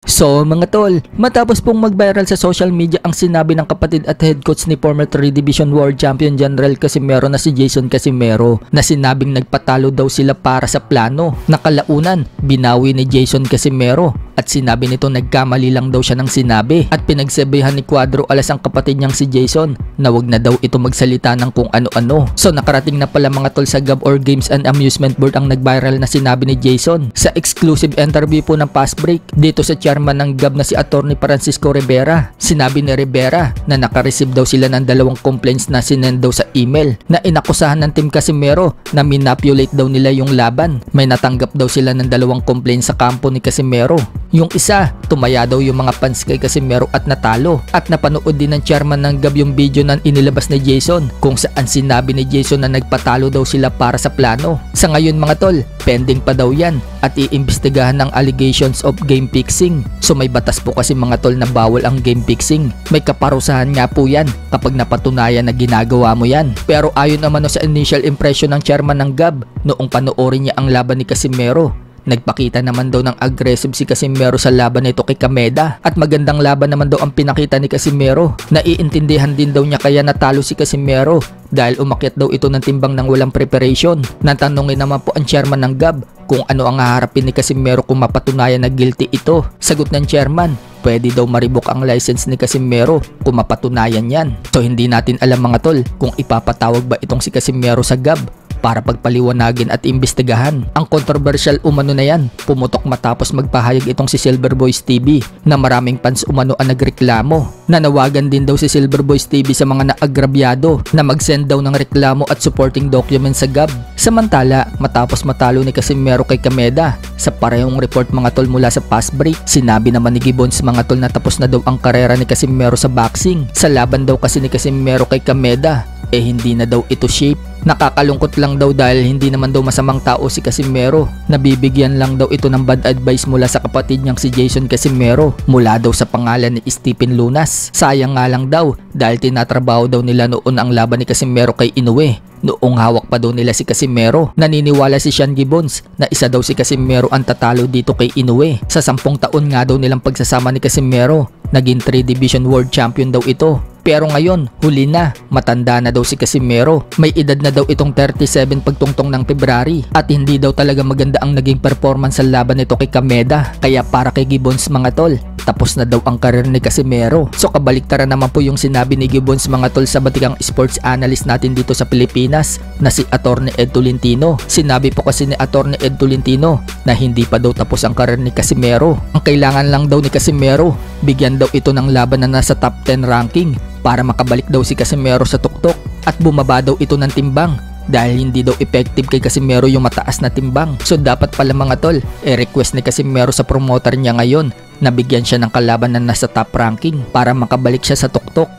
So mga tol, matapos pong mag-viral sa social media ang sinabi ng kapatid at head coach ni former 3 Division World Champion General Casimero na si Jason Casimero na sinabing nagpatalo daw sila para sa plano. Nakalaunan, binawi ni Jason Casimero at sinabi nito nagkamali lang daw siya ng sinabi at pinagsabihan ni Cuadro Alas ang kapatid niyang si Jason na wag na daw ito magsalita ng kung ano-ano. So nakarating na pala mga tol sa GAB or Games and Amusement Board ang nag-viral na sinabi ni Jason sa exclusive interview po ng Fast Break dito sa chairman ng GAB na si Attorney Francisco Rivera. Sinabi ni Rivera na nakareceive daw sila ng 2 complaints na sinend daw sa email na inakusahan ng Team Casimero na manipulate daw nila yung laban. May natanggap daw sila ng 2 complaints sa kampo ni Casimero. Yung isa, tumaya daw yung mga fans kay Casimero at natalo. At napanood din ng chairman ng GAB yung video na inilabas ni Jason kung saan sinabi ni Jason na nagpatalo daw sila para sa plano. Sa ngayon mga tol, pending pa daw yan at iimbestigahan ng allegations of game fixing. So may batas po kasi mga tol na bawal ang game fixing. May kaparusahan nga po yan kapag napatunayan na ginagawa mo yan. Pero ayon naman sa initial impression ng chairman ng GAB noong panoorin niya ang laban ni Casimero, nagpakita naman daw ng aggressive si Casimero sa laban nito kay Kameda at magandang laban naman daw ang pinakita ni Casimero. Naiintindihan din daw niya kaya natalo si Casimero dahil umakyat daw ito ng timbang ng walang preparation. Natanungin naman po ang chairman ng GAB kung ano ang haharapin ni Casimero kung mapatunayan na guilty ito. Sagot ng chairman, pwede daw maribok ang license ni Casimero kung mapatunayan yan. So hindi natin alam mga tol kung ipapatawag ba itong si Casimero sa GAB para pagpaliwanagin at imbestigahan. Ang controversial umano na yan pumutok matapos magpahayag itong si Silver Boys TV na maraming fans umano ang nagreklamo. Nanawagan din daw si Silver Boys TV sa mga naagrabyado na mag-send daw ng reklamo at supporting documents sa GAB. Samantala, matapos matalo ni Casimero kay Kameda sa parehong report mga tol mula sa Fast Break, sinabi naman ni Gibbons mga tol na tapos na daw ang karera ni Casimero sa boxing. Sa laban daw kasi ni Casimero kay Kameda, hindi na daw ito shape. Nakakalungkot lang daw dahil hindi naman daw masamang tao si Casimero. Nabibigyan lang daw ito ng bad advice mula sa kapatid niyang si Jason Casimero mula daw sa pangalan ni Stephen Lunas. Sayang nga lang daw dahil tinatrabaho daw nila noon ang laban ni Casimero kay Inoue. Noong hawak pa daw nila si Casimero, naniniwala si Sean Gibbons na isa daw si Casimero ang tatalo dito kay Inoue. Sa 10 taon nga daw nilang pagsasama ni Casimero, naging 3 Division World Champion daw ito. Pero ngayon, huli na, matanda na daw si Casimero. May edad na daw itong 37 pagtungtong ng February at hindi daw talaga maganda ang naging performance sa laban nito kay Kameda. Kaya para kay Gibbons mga tol, tapos na daw ang karir ni Casimero. So kabaliktaran naman po yung sinabi ni Gibbons mga tol sa batikang sports analyst natin dito sa Pilipinas na si Attorney Ed Tolentino. Sinabi po kasi ni Attorney Ed Tolentino na hindi pa daw tapos ang karir ni Casimero. Ang kailangan lang daw ni Casimero, bigyan daw ito ng laban na nasa top 10 ranking para makabalik daw si Casimero sa tuktok at bumaba daw ito ng timbang dahil hindi daw effective kay Casimero yung mataas na timbang. So dapat pala mga tol, request ni Casimero sa promoter niya ngayon na bigyan siya ng kalaban na nasa top ranking para makabalik siya sa tuktok.